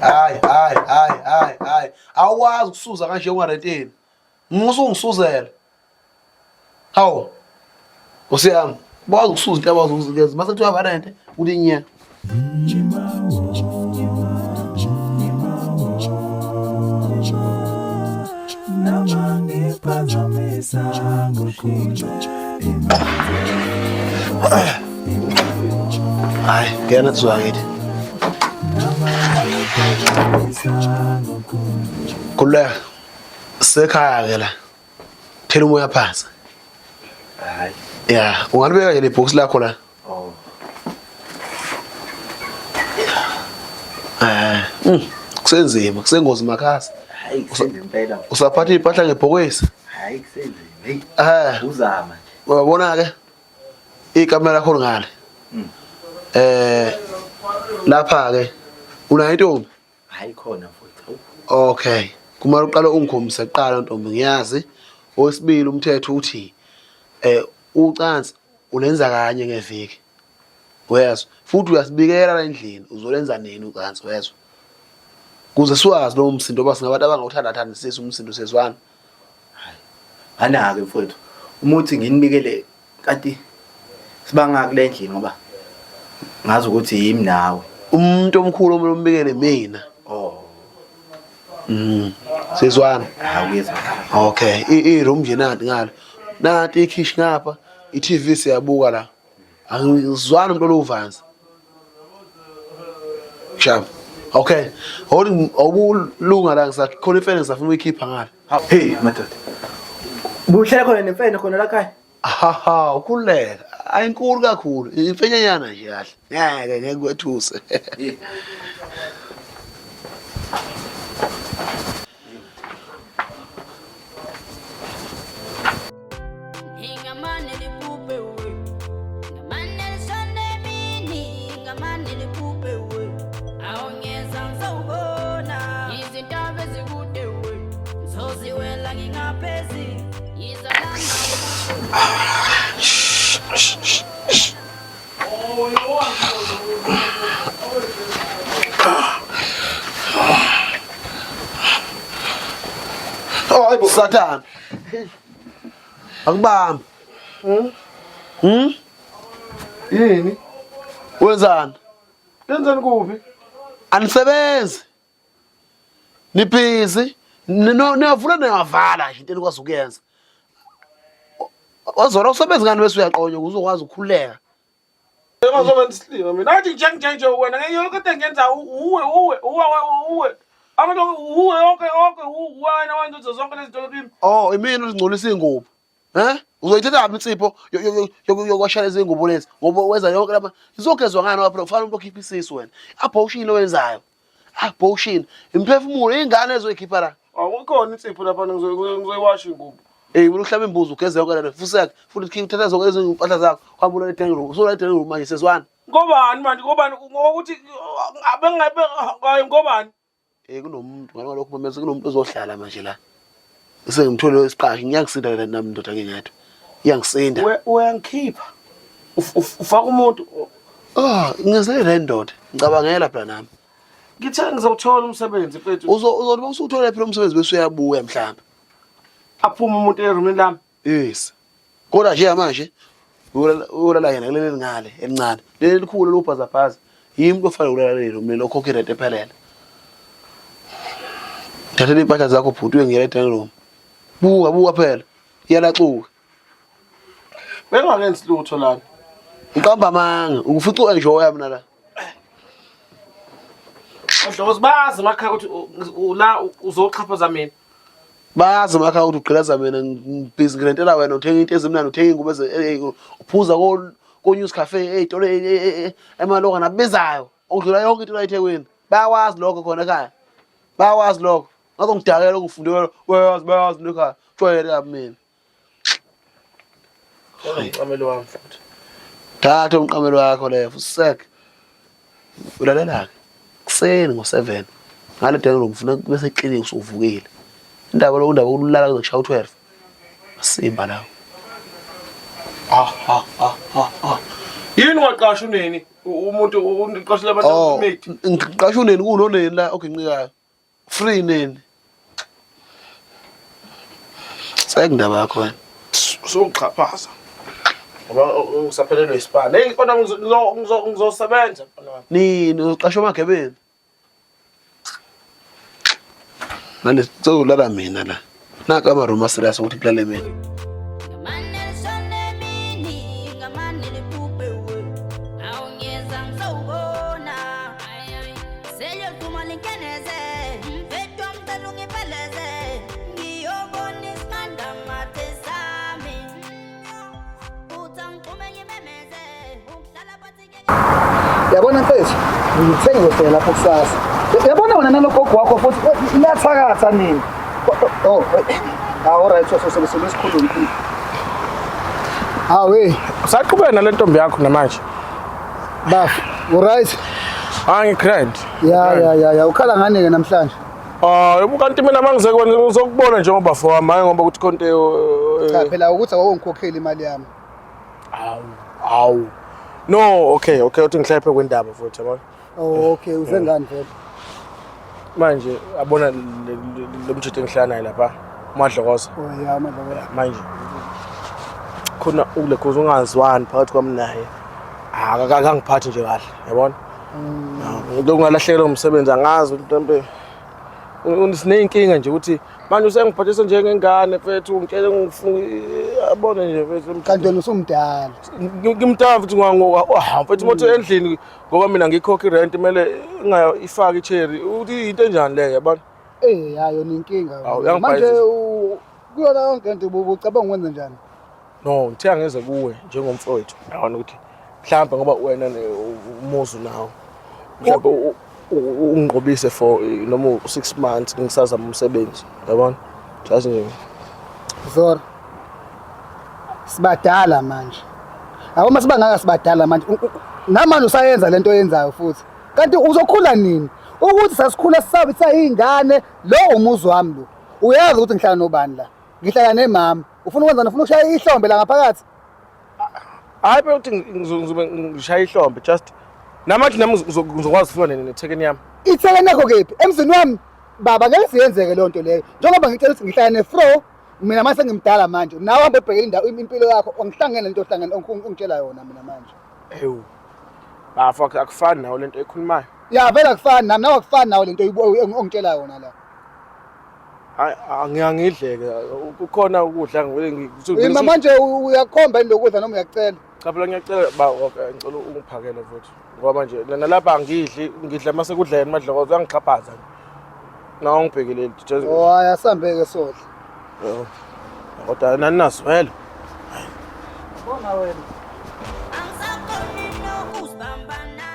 hayi. Awazi ukusuza kanje ungarenteni. Usungisuzela. Hawu. Usiyami. Bawazi ukusuza into abazi ukuzikeza. Mase kuthiwa varente ulinya. Hayi, ngena tsuwakithi. Kule sekhaya ke la. Phela umoya phansi. Hayi. Yeah, ungalibeka nje le box lakho la. Oh. Kusenzima, kusengozi makhasi. Hayi kusenzima impela. Usaphatha impahla ngebhokisi? Hayi kusenzima. Hey. Uzama nje. Wabona ke? Ikamera lakho ngale. Lapha ke una intombi? Hayi khona mfowethu. Okay. Kumele uqale ungikhombise kuqala ntombi ngiyazi. Owesibili umthetho uthi ucansi ulenza kanye ngeviki. Uyezwa? Futhi uyasibikela la endlini uzolenza nini ucansi wezwa? Kuze siwazi lo msindo basingabantu abangawuthandathandisisa umsindo sezwana. Hayi. Anake mfowethu. Umuthi nginibikele kanti sibanga kule ndlini ngoba ngazi ukuthi yimi nawe. Umuntu omkhulu omele umbikele mina. Oh. Sezwana. Awuyezwa. Okay, i-room nje nanti ngalo. Nanti ikhishi ngapha, i-TV siyabuka la. Angizwani umuntu oluvanzi. Shab. Okay. Awubulunga la ngisathi khona imfene ngisafuna uyikhipha ngalo. Hey madoda. Buhlele khona nemfene khona la ekhaya. Haha, ukhuleka. Ayinkulu kakhulu. Imfenyanyana nje kahle. Ngeke kwethuse. Oh, Satan. Akubamba. Yini? Wenzani? Yenzani kuphi? Anisebenzi. Nibhizi. Niyavula niyavala nje into enikwazi ukuyenza. Wazona usebenza ngani bese uyaqonya ukuze ukwazi ukukhuleka. Engazoba ndisilima mina. Athi nje wena ngeke yonke into engenza uwe. Abantu uwe yonke wena wenza zonke lezi zinto kimi. Oh, imini uzingcolisa ingubo. Uzoyithatha insipho yokwashaya lezi ingubo lezi. Ngoba wenza yonke lapha. Izogezwa ngani lapha kufanele umuntu okhipha isisu wena. Abortion owenzayo. Abortion. Imphefumulo ingane ezoyikhipha la. Awukhona insipho lapha ngizoyiwasha ingubo. Wena uhlaba imbuzi ugeze yonke lento. Futhi uthatha zonke lezi impahla zakho. Uhamba uya e-tank room. Usola e-tank room manje sezwana. Ngobani manje ngokuthi ngobani? Kunomuntu ngalokho mase kunomuntu ozohlala manje la. Bese ngimthole isiqashi ngiyangisinda la nami ndoda ngengedwa. Iyangisinda. Uyangikhipha. Ufaka umuntu. Ngizele le ndoda. Ngicabangela phela nami. Ngithe ngizowuthola umsebenzi mfethu. Uzothi usuthola phela umsebenzi bese uyabuya mhlawumbe. Aphuma umuntu erumini lami. Yes. Kodwa nje manje ulala yena kuleli ngale elincane. Leli likhulu lobhazabhaza. Yimi kufanele ulala leli room lo khokhe rent ephelele. Thatha impahla zakho bhuti uyengena e-tank room. Buka phela. Iyalaxuka. Bengakenzi lutho lana. Uqamba amanga, ukufica enjoy mina la. Odlozi bazi emakhaya ukuthi la uzochaphaza mina. Bazi emakhaya ukuthi ugqilaza mina ngibhizi ngirentela wena uthenga into ezimnandi uthenga ingubo uphuza ko news cafe eyitolo emaloko nabizayo. Ongidlula yonke into la eThekwini. Bayawazi lokho khona ekhaya. Bayawazi lokho. Ngazongidakela ukufundela bayawazi lekhaya. Jwayele kabi mina. Umqamelo wami futhi. Thatha umqamelo wakho leyo usek. Ulalela ke. Kuseni ngo7 ngale tank room ufuna bese clinic usuvukile. Indaba ukulala kuzokushaya u12. Asimba lawo. Yini ungaqasha uneni umuntu uqashile abantu Oh, mate. ngiqasha uneni kunoneni la ogincikayo. Free neni. Sekundaba yakho wena. Sokuchaphaza. Ngoba ngisaphelelwe isipana. Hey kodwa ngizosebenza mfana wami. Nini uqasha amagebeni? Manje sizolala mina la. Naka amaruma serious ukuthi kulale mina. Yabona mfethu, ngithe ngizofika lapho kusasa. Yabona wena nalogogo wakho futhi iyathakatha nini? Oh, alright, so lesikhulu. We, Usaqhubeka nale ntombi yakho namanje. baf, alright. Ngicried. Ya, ukhala ngani ke namhlanje? Kanti mina mangizekwenza ngizokubona njengoba for wami ngoba ukuthi konke Cha phela ukuthi awungikhokheli imali yami. Awu. No, okay, uthi ngihlaphe kwendaba futhi yabona. Oh, okay, uze ngani vele? Manje abona lo mjito engihlala naye lapha uMadlokoza. Oh ya, madlokoza. Manje khona ulekhoza ungazwani phakathi kwami naye. Akangiphathi nje kahle, yabona? Ngokungalahlekelwa umsebenzi angazi mhlambe unezinkinga nje ukuthi manje usengiphathisa njengengane mfethu ngitshela abone nje mfethu Kanti wena usumdala. ngimtava futhi mfethu imoto endlini ngoba mina ngikhokha irent kumele ingayifaki icherry uthi into enjani le yabona Yayo ninkinga. Awu, Manje kuyona yonke into ubucabanga ukwenza njani? no ngithe angeze kuwe njengomfowethu yabona ukuthi mhlawumbe ngoba wena umuzu nawo mhlawumbe ungqobise for noma 6 months ngisazama umsebenzi yabona jazi nje Zora. Sibadala manje. Awuma sibangaka sibadala manje. Namanje usayenza lento oyenzayo futhi. Kanti uzokhula nini? Ukuthi sasikhula sisabe sayingane lo umuzi wami lo. Uyazi ukuthi ngihlala nobani la? Ngihlala nemama. Ufuna ukwenza ufuna ukushaya ihlombe la ngaphakathi? hayi phela ukuthi ngizobe ngishaya ihlombe just namanje nami ngizokwazi ukufika nethekeni yami Ithekeni yakho kephi? Emzini wami baba ngeke siyenzeke le nto leyo. Njengoba ngicela ukuthi ngihlala nefro, mina mase ngimdala manje. Nawe hambe ubhekele indawo impilo yakho, ongihlangene lento ohlangene ongitshela yona mina manje. ewu bafa akufani nawo lento ekhulumayo Ya vele akufani nami nawe akufani nawe lento ongitshela yona la. hayi ngiyangidleke kukhona ukudla ngivele Manje uyakhomba into ukudla noma uyacela? cha phela ngiyacela ba ngicela ungiphakele futhi ngoba manje nalapha angidli ngidla mase kudleni Madlokoza uyangixhaphaza nawe ngibhekeleli just Oh hayi asambeke sodla. kodwa nani naswela Bona wena. Angisakhoni nokuzibambana